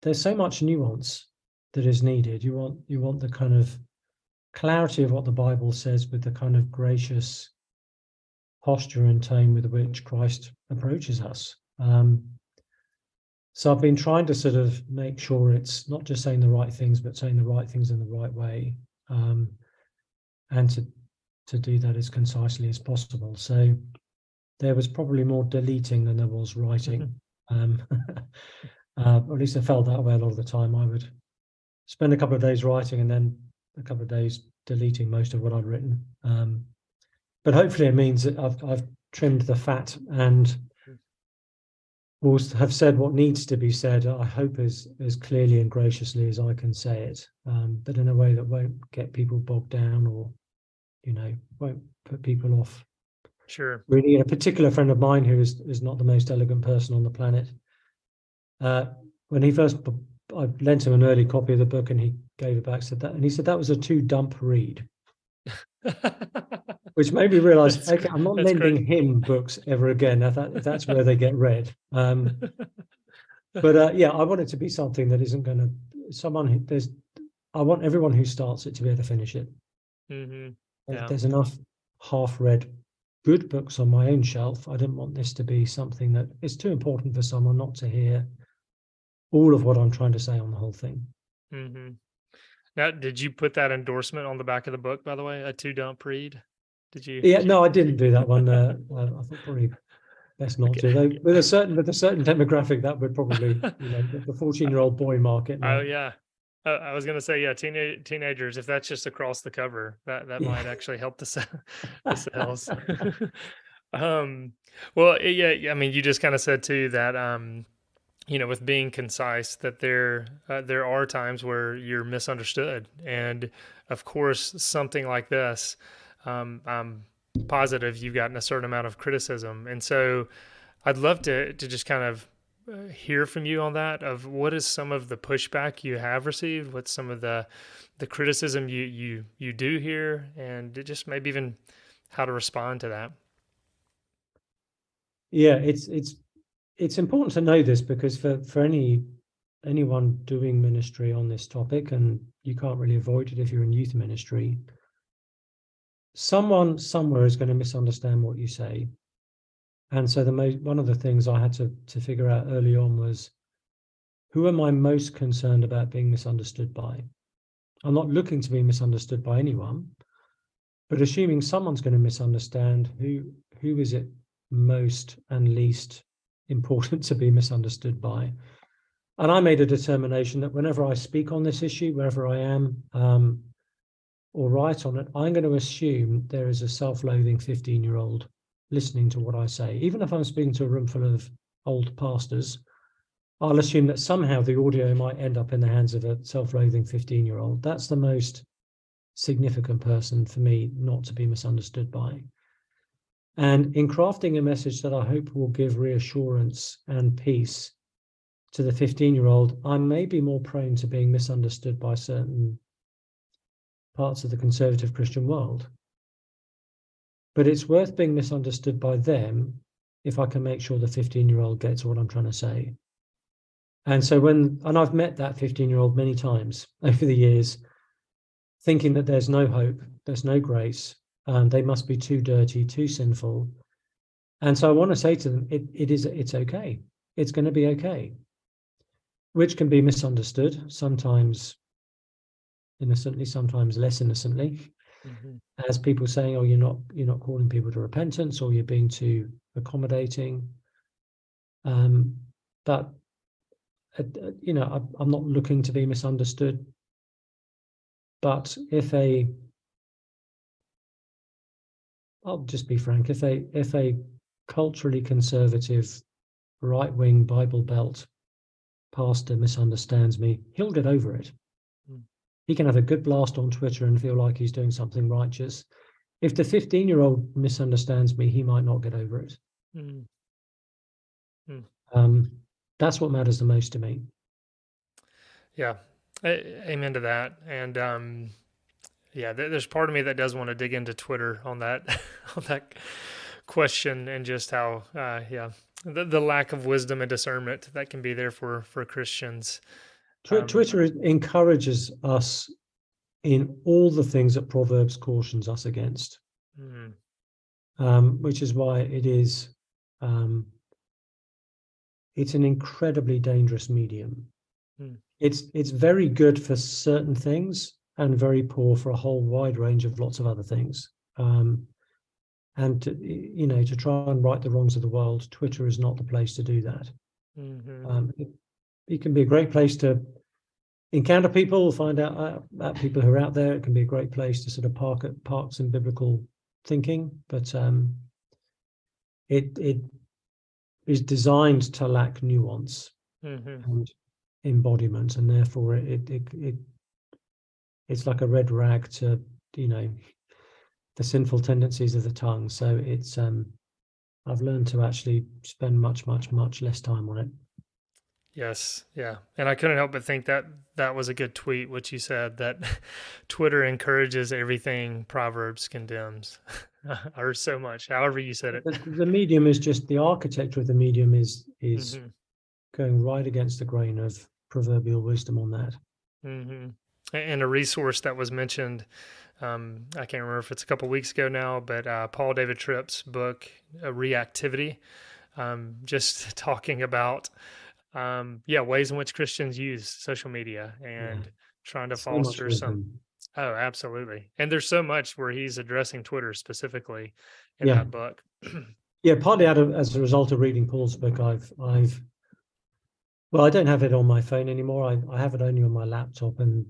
S5: there's so much nuance that is needed. You want the kind of clarity of what the Bible says with the kind of gracious posture and tone with which Christ approaches us. So I've been trying to sort of make sure it's not just saying the right things, but saying the right things in the right way, and to do that as concisely as possible. So there was probably more deleting than there was writing. Or at least I felt that way a lot of the time. I would spend a couple of days writing and then a couple of days deleting most of what I'd written. But hopefully it means that I've trimmed the fat and will have said what needs to be said, I hope as clearly and graciously as I can say it, but in a way that won't get people bogged down or, won't put people off.
S3: Sure.
S5: Really, a particular friend of mine who is not the most elegant person on the planet, when he first, I lent him an early copy of the book and he gave it back, he said that was a two-dump read. Which made me realize, okay, I'm not lending him books ever again if that's where they get read. But I want it to be something that isn't going to. I want everyone who starts it to be able to finish it.
S3: Mm-hmm.
S5: There's enough half-read good books on my own shelf. I didn't want this to be something that is too important for someone not to hear all of what I'm trying to say on the whole thing.
S3: Mm-hmm. Now, did you put that endorsement on the back of the book, by the way, a two-dump read? Did you?
S5: Yeah, no, I didn't do that one. I thought probably best not to. Though, with a certain demographic, that would probably, the 14-year-old boy market.
S3: Oh yeah, I was going to say, yeah, teenagers. If that's just across the cover, that might actually help the sales. Well, yeah. I mean, you just kind of said too that with being concise, that there are times where you're misunderstood, and of course, something like this. I'm positive you've gotten a certain amount of criticism. And so I'd love to just kind of hear from you on that, of what is some of the pushback you have received, what's some of the criticism you do hear, and just maybe even how to respond to that.
S5: Yeah, it's important to know this, because for anyone doing ministry on this topic, and you can't really avoid it if you're in youth ministry, someone somewhere is going to misunderstand what you say. And so one of the things I had to figure out early on was, who am I most concerned about being misunderstood by? I'm not looking to be misunderstood by anyone, but assuming someone's going to misunderstand, who is it most and least important to be misunderstood by? And I made a determination that whenever I speak on this issue, wherever I am, or write on it, I'm going to assume there is a self-loathing 15-year-old listening to what I say. Even if I'm speaking to a room full of old pastors, I'll assume that somehow the audio might end up in the hands of a self-loathing 15-year-old. That's the most significant person for me not to be misunderstood by. And in crafting a message that I hope will give reassurance and peace to the 15-year-old, I may be more prone to being misunderstood by certain parts of the conservative Christian world. But it's worth being misunderstood by them if I can make sure the 15-year-old gets what I'm trying to say. And so I've met that 15-year-old many times over the years, thinking that there's no hope, there's no grace, they must be too dirty, too sinful. And so I want to say to them, it's okay. It's going to be okay, which can be misunderstood, sometimes innocently, sometimes less innocently, as people saying, "Oh, you're not calling people to repentance, or you're being too accommodating." But I'm not looking to be misunderstood. But I'll just be frank, if a culturally conservative, right-wing Bible Belt pastor misunderstands me, he'll get over it. He can have a good blast on Twitter and feel like he's doing something righteous. if the 15-year-old misunderstands me, he might not get over it.
S3: Mm. Mm.
S5: That's what matters the most to me.
S3: Yeah, amen to that. And yeah, there's part of me that does want to dig into Twitter on that on that question, and just how the lack of wisdom and discernment that can be there for Christians.
S5: Twitter encourages us in all the things that Proverbs cautions us against, which is why it's an incredibly dangerous medium. It's very good for certain things and very poor for a whole wide range of lots of other things. And to try and right the wrongs of the world, Twitter is not the place to do that. It can be a great place to encounter people, find out about people who are out there. It can be a great place to sort of park some biblical thinking, but it is designed to lack nuance and embodiment, and therefore it's like a red rag to the sinful tendencies of the tongue. So it's I've learned to actually spend much less time on it.
S3: Yes, yeah, and I couldn't help but think that was a good tweet, what you said, that Twitter encourages everything Proverbs condemns, or so much, however you said it.
S5: The medium is just, the architecture of the medium is going right against the grain of proverbial wisdom on that.
S3: And a resource that was mentioned, I can't remember if it's a couple of weeks ago now, but Paul David Tripp's book, Reactivity, just talking about ways in which Christians use social media and trying to foster some. Oh, absolutely. And there's so much where he's addressing Twitter specifically in that book.
S5: Partly as a result of reading Paul's book, I don't have it on my phone anymore. I have it only on my laptop, and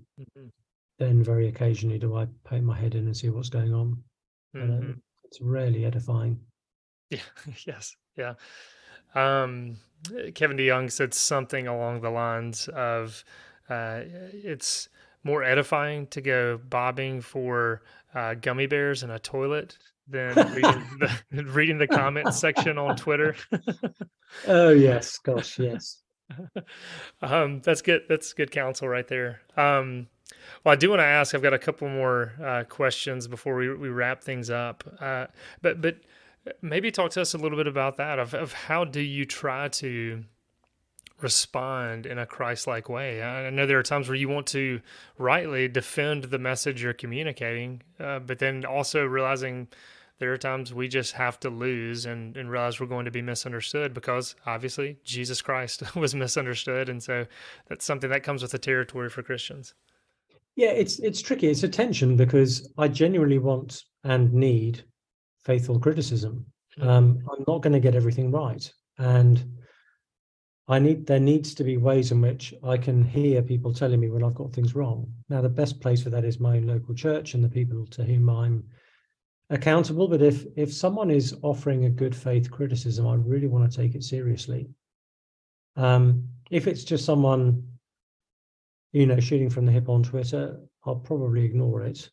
S5: then very occasionally do I poke my head in and see what's going on. It's rarely edifying.
S3: Yeah. Yes. Yeah. Kevin DeYoung said something along the lines of, it's more edifying to go bobbing for gummy bears in a toilet than reading the comments section on Twitter.
S5: Oh yes, gosh, yes.
S3: That's good. That's good counsel right there. Well, I do want to ask, I've got a couple more questions before we wrap things up. But maybe talk to us a little bit about that, of how do you try to respond in a Christ-like way? I know there are times where you want to rightly defend the message you're communicating, but then also realizing there are times we just have to lose and realize we're going to be misunderstood, because obviously Jesus Christ was misunderstood. And so that's something that comes with the territory for Christians.
S5: Yeah, it's tricky. It's a tension, because I genuinely want and need faithful criticism. I'm not going to get everything right. And there needs to be ways in which I can hear people telling me when I've got things wrong. Now, the best place for that is my own local church and the people to whom I'm accountable. But if someone is offering a good faith criticism, I really want to take it seriously. If it's just someone, shooting from the hip on Twitter, I'll probably ignore it.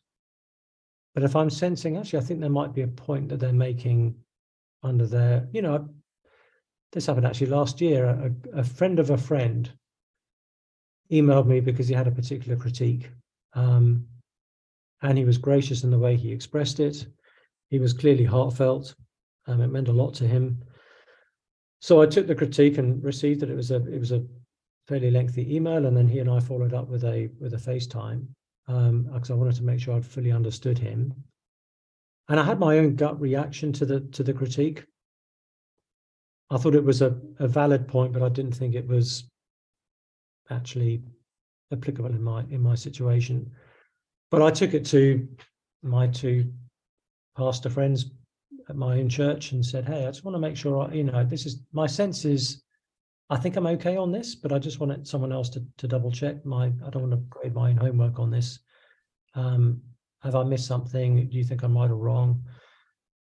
S5: But if I'm sensing, actually, I think there might be a point that they're making under their, this happened actually last year. A friend of a friend emailed me because he had a particular critique. And he was gracious in the way he expressed it. He was clearly heartfelt. It meant a lot to him. So I took the critique and received it. It was a fairly lengthy email, and then he and I followed up with a FaceTime, because I wanted to make sure I'd fully understood him. And I had my own gut reaction to the critique. I thought it was a valid point, but I didn't think it was actually applicable in my situation. But I took it to my two pastor friends at my own church and said, "Hey, I just want to make sure this is my sense is I think I'm okay on this, but I just wanted someone else to double check I don't want to grade my own homework on this. Have I missed something? Do you think I'm right or wrong?"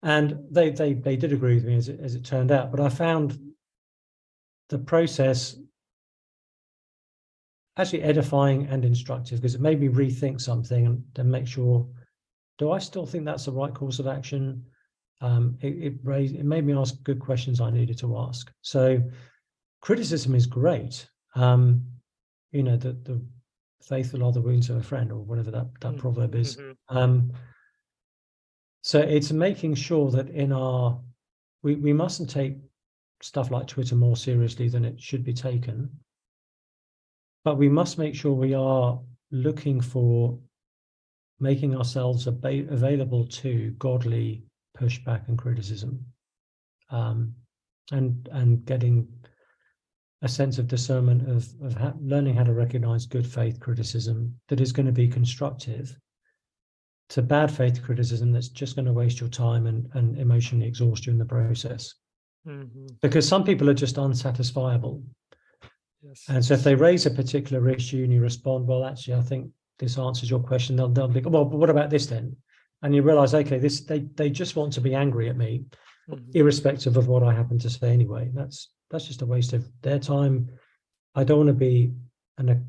S5: And they did agree with me as it turned out. But I found the process actually edifying and instructive, because it made me rethink something and make sure do I still think that's the right course of action? It made me ask good questions I needed to ask. So criticism is great. The faithful are the wounds of a friend, or whatever that proverb is. So it's making sure that we mustn't take stuff like Twitter more seriously than it should be taken. But we must make sure we are looking for making ourselves available to godly pushback and criticism, and getting a sense of discernment of learning how to recognize good faith criticism that is going to be constructive to bad faith criticism that's just going to waste your time and emotionally exhaust you in the process. Because some people are just unsatisfiable. Yes. And so if they raise a particular issue and you respond, well, actually, I think this answers your question, they'll be, well, but what about this then? And you realize, okay, they just want to be angry at me, irrespective of what I happen to say anyway. That's just a waste of their time. I don't want to be an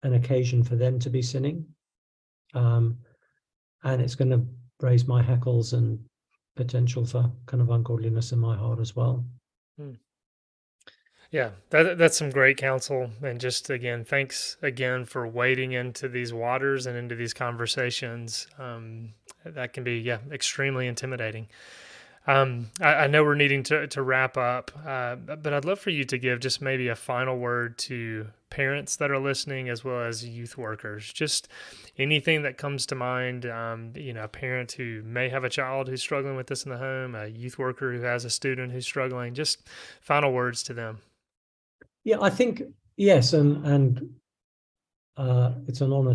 S5: occasion for them to be sinning. And it's going to raise my hackles and potential for kind of ungodliness in my heart as well.
S3: Yeah, that's some great counsel. And just again, thanks again for wading into these waters and into these conversations. That can be, extremely intimidating. I know we're needing to wrap up, but I'd love for you to give just maybe a final word to parents that are listening, as well as youth workers. Just anything that comes to mind, a parent who may have a child who's struggling with this in the home, a youth worker who has a student who's struggling, just final words to them.
S5: Yeah, I think, yes, and it's an honor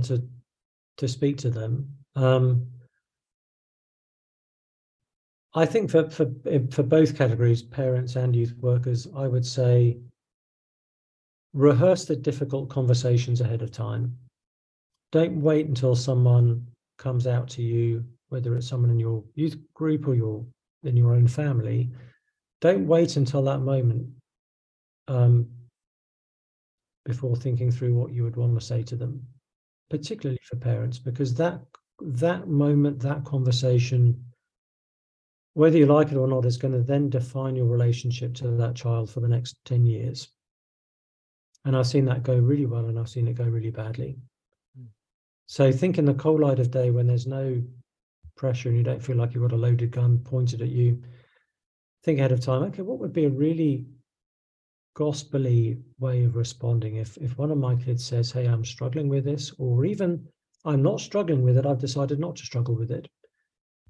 S5: to speak to them. I think for both categories, parents and youth workers, I would say rehearse the difficult conversations ahead of time. Don't wait until someone comes out to you, whether it's someone in your youth group or in your own family. Don't wait until that moment before thinking through what you would want to say to them, particularly for parents, because that moment, that conversation, whether you like it or not, is going to then define your relationship to that child for the next 10 years. And I've seen that go really well, and I've seen it go really badly. So think in the cold light of day, when there's no pressure and you don't feel like you've got a loaded gun pointed at you, think ahead of time, okay, what would be a really gospel-y way of responding if one of my kids says, hey, I'm struggling with this, or even I'm not struggling with it, I've decided not to struggle with it.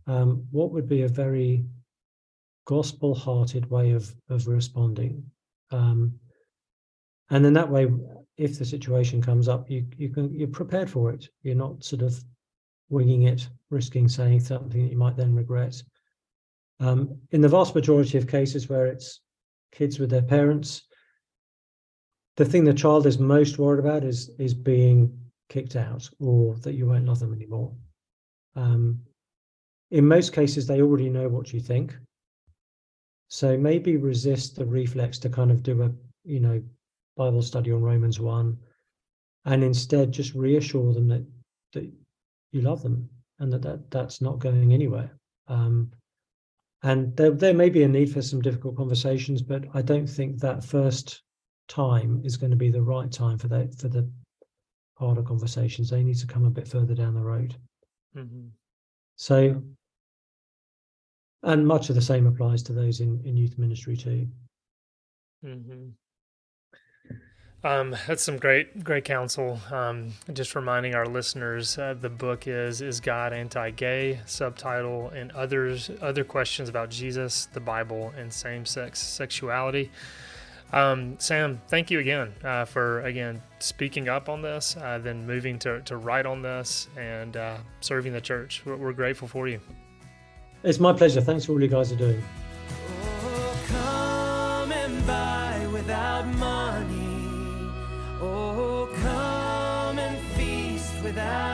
S5: What would be a very gospel-hearted way of responding? And then that way, if the situation comes up, you're prepared for it. You're not sort of winging it, risking saying something that you might then regret. In the vast majority of cases where it's kids with their parents, the thing the child is most worried about is being kicked out, or that you won't love them anymore. In most cases, they already know what you think. So maybe resist the reflex to kind of do a, Bible study on Romans 1, and instead just reassure them that you love them and that's not going anywhere. And there may be a need for some difficult conversations, but I don't think that first time is going to be the right time for the harder conversations. They need to come a bit further down the road. So, and much of the same applies to those in youth ministry too.
S3: That's some great counsel. Just reminding our listeners, the book is God Anti-Gay, subtitle, and other questions about Jesus, the Bible, and same-sex sexuality. Sam, thank you again for speaking up on this, then moving to write on this and serving the church. We're grateful for you.
S5: It's my pleasure. Thanks for all you guys are doing.
S1: Oh, come and buy without money. Oh, come and feast without